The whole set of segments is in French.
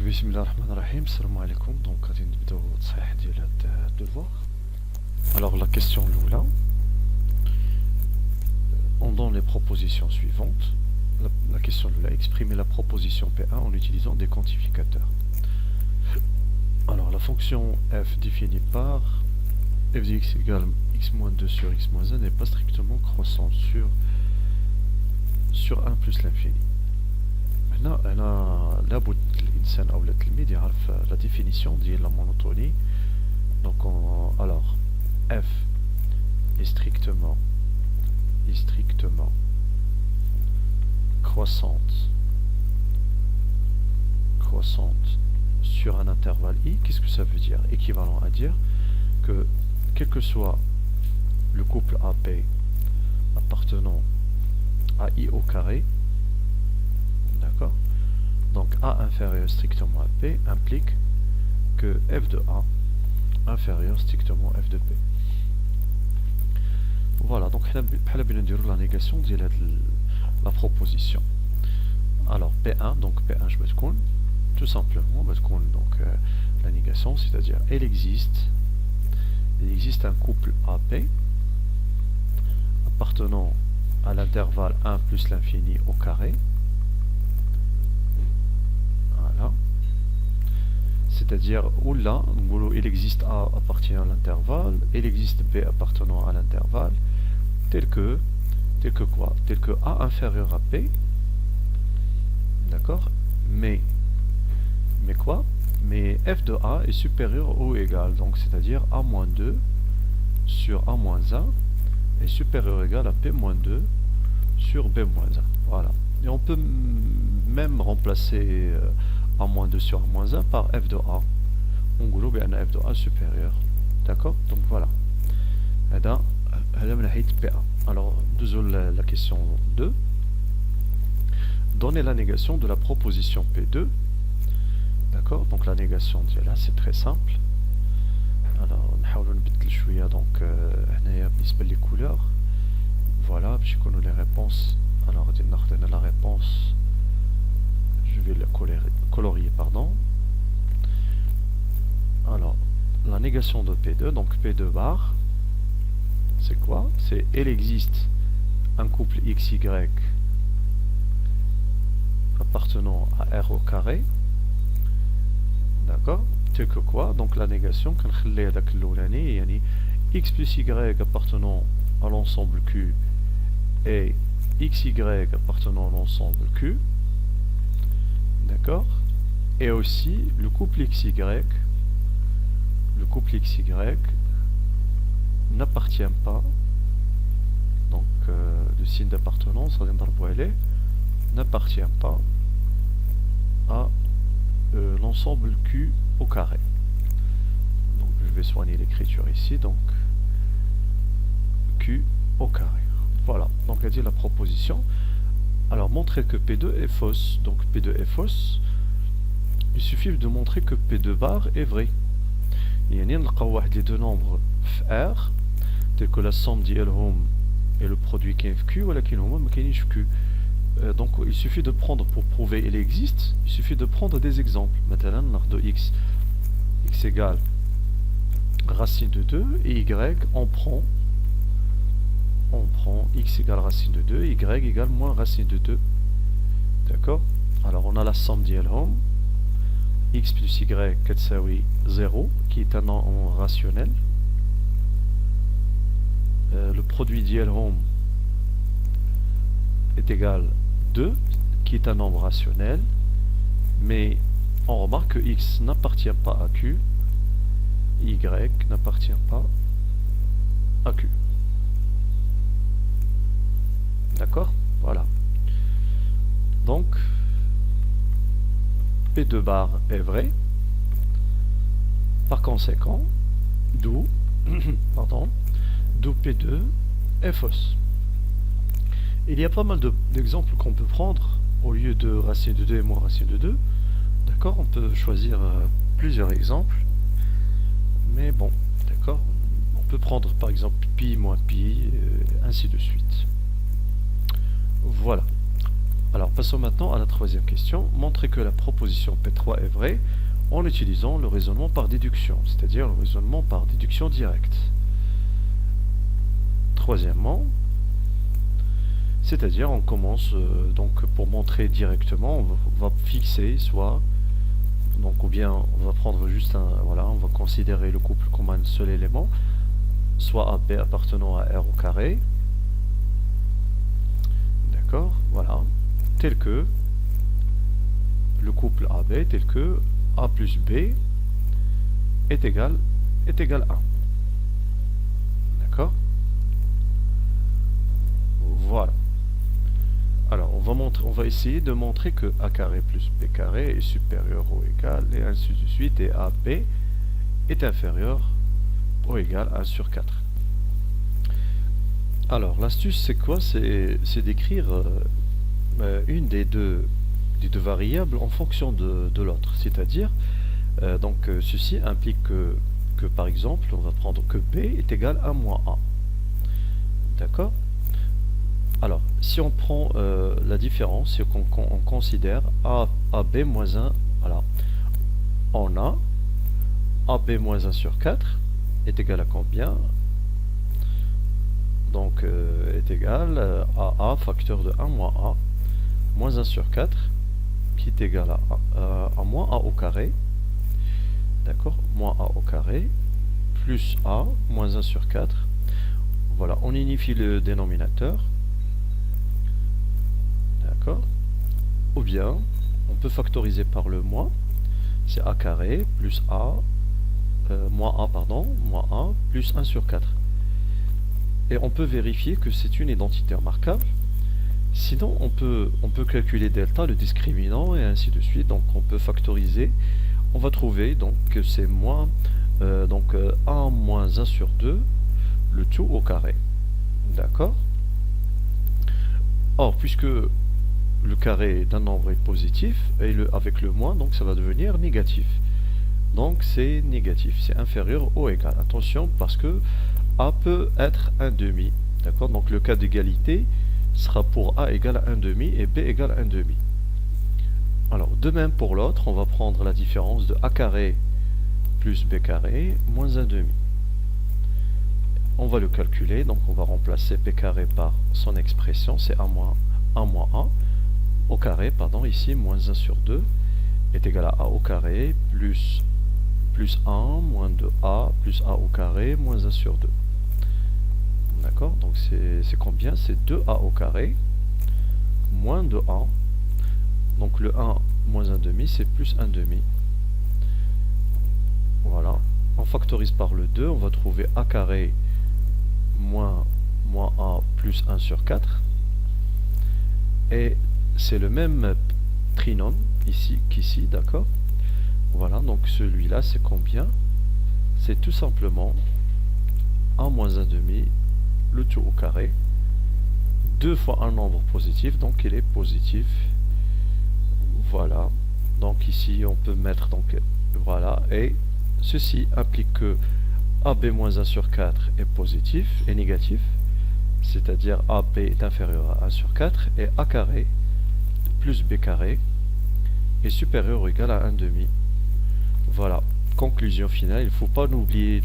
بسم الله الرحمن الرحيم السلام عليكم. دونك غادي نبداو التصحيح ديال هاد الدوفوار. Alors la question l'oula, on donne les propositions suivantes. La question l'oula, exprimer la proposition P1 en utilisant des quantificateurs. Alors la fonction f définie par f de x égale x moins 2 sur x moins 1 n'est pas strictement croissante sur 1 plus l'infini. Maintenant, لابد الإنسان أو التلميذ يعرف la définition ديال la monotonie. Donc alors f est strictement croissante sur un intervalle i. Qu'est-ce que ça veut dire? Équivalent à dire que quel que soit le couple AP appartenant à i au carré, d'accord, donc a inférieur strictement à p implique que f de a inférieur strictement f de p. Voilà, donc بحال بنا نديرو la négation ديال la proposition. Alors P1, donc P1 je vais tout simplement donc la négation, c'est-à-dire il existe un couple AP appartenant à l'intervalle 1 plus l'infini au carré. Voilà. C'est-à-dire où là, il existe A appartenant à l'intervalle, il existe B appartenant à l'intervalle, tel que quoi? Tel que A inférieur à P, d'accord? Mais quoi? Mais f de A est supérieur ou égal, donc c'est-à-dire A moins 2 sur A moins 1 est supérieur ou égal à P moins 2 sur B moins 1. Voilà. Et on peut même remplacer A moins 2 sur A moins 1 par f de A. On groupe bien f de A supérieur. D'accord? Donc voilà. Alors, la question 2. Donner la négation de la proposition P2. D'accord? Donc la négation là, c'est très simple. Alors, on va donc les couleurs. Voilà, je connais les réponses. Alors, la réponse, je vais la colorier, pardon. Alors, la négation de P2, donc P2 bar, c'est quoi? C'est il existe un couple XY appartenant à R au carré, d'accord? Tel que quoi? Donc la négation, X plus Y appartenant à l'ensemble Q et XY appartenant à l'ensemble Q, d'accord, et aussi le couple XY n'appartient pas, donc le signe d'appartenance n'appartient pas à l'ensemble Q au carré. Donc je vais soigner l'écriture ici, donc Q au carré. Voilà, donc elle dit la proposition. Alors montrer que P2 est fausse. Donc P2 est fausse. Il suffit de montrer que P2 bar est vrai. Il y a les deux nombres R, tels que la somme d'ILHOM et le produit qui est Q, ou la qui est Q. Donc il suffit de prendre, pour prouver qu'il existe, il suffit de prendre des exemples. Maintenant, de x égale racine de 2 et y, on prend x égale racine de 2, y égale moins racine de 2. D'accord? Alors on a la somme d'ILHOM, x plus y كتساوي 0, qui est un nombre rationnel. Le produit d'ILHOM est égal 2, qui est un nombre rationnel, mais on remarque que x n'appartient pas à q, y n'appartient pas à q. D'accord? Voilà. Donc, P2 bar est vrai. Par conséquent, d'où P2 est fausse. Il y a pas mal d'exemples qu'on peut prendre au lieu de racine de 2 et moins racine de 2. D'accord? On peut choisir plusieurs exemples. Mais bon, d'accord? On peut prendre par exemple pi moins pi, ainsi de suite. Voilà. Alors passons maintenant à la troisième question. Montrer que la proposition P3 est vraie en utilisant le raisonnement par déduction, c'est-à-dire le raisonnement par déduction directe. Troisièmement, c'est-à-dire on commence donc pour montrer directement, on va fixer soit, donc ou bien on va prendre juste un, voilà, on va considérer le couple comme un seul élément, soit AB appartenant à R au carré, d'accord, voilà, tel que le couple AB tel que A plus B est égal à 1. D'accord? Voilà. Alors, on va essayer de montrer que A carré plus B carré est supérieur ou égal, et ainsi de suite, et AB est inférieur ou égal à 1 sur 4. Alors, l'astuce, c'est quoi? C'est d'écrire une des deux variables en fonction de l'autre. C'est-à-dire, ceci implique que, par exemple, on va prendre que B est égal à moins A. D'accord? Alors, si on prend la différence, si on considère AB moins 1, voilà, on a AB moins 1 sur 4 est égal à combien? Donc, est égal à A facteur de 1 moins A, moins 1 sur 4, qui est égal à moins A au carré, d'accord, moins A au carré, plus A, moins 1 sur 4. Voilà, on unifie le dénominateur. D'accord. Ou bien, on peut factoriser par le moins. C'est A carré plus A, moins A plus 1 sur 4. Et on peut vérifier que c'est une identité remarquable. Sinon, on peut calculer delta, le discriminant, et ainsi de suite. Donc, on peut factoriser. On va trouver donc que c'est moins, A moins 1 sur 2, le tout au carré. D'accord. Or, puisque le carré d'un nombre est positif, et avec le moins, donc ça va devenir négatif. Donc c'est négatif, c'est inférieur ou égal. Attention, parce que A peut être 1 demi. D'accord. Donc le cas d'égalité sera pour A égale à 1 demi et B égale à 1 demi. Alors, de même pour l'autre, on va prendre la différence de A carré plus B carré moins 1 demi. On va le calculer, donc on va remplacer B carré par son expression, c'est A moins A au carré, pardon, ici, moins 1 sur 2 est égal à A au carré plus 1 moins 2A plus A au carré moins 1 sur 2. D'accord, donc c'est combien? C'est 2A au carré moins 2A. Donc le 1 moins 1 demi, c'est plus 1 demi. Voilà. On factorise par le 2, on va trouver A carré moins A plus 1 sur 4. Et c'est le même trinôme ici qu'ici, d'accord? Voilà, donc celui-là, c'est combien? C'est tout simplement A moins 1 demi, le tout au carré, 2 fois un nombre positif, donc il est positif. Voilà, donc ici on peut mettre, donc voilà, et ceci implique que AB moins 1 sur 4 est positif et négatif, c'est-à-dire AB est inférieur à 1 sur 4, et A carré plus B carré est supérieur ou égal à 1 demi. Voilà, conclusion finale, il ne faut pas oublier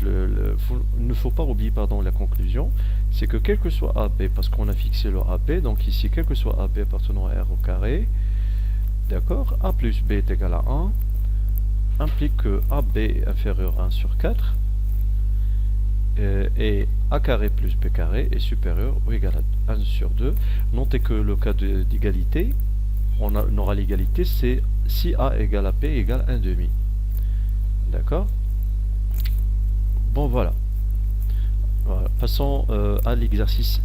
la conclusion, c'est que quel que soit AB, parce qu'on a fixé le AB, donc ici quel que soit AB appartenant à R au carré, d'accord, A plus B est égal à 1, implique que AB est inférieur à 1 sur 4, et A carré plus B carré est supérieur ou égal à 1 sur 2. Notez que le cas d'égalité, on aura l'égalité, c'est si A égale à B égale 1 demi. D'accord. Bon, voilà. Passons à l'exercice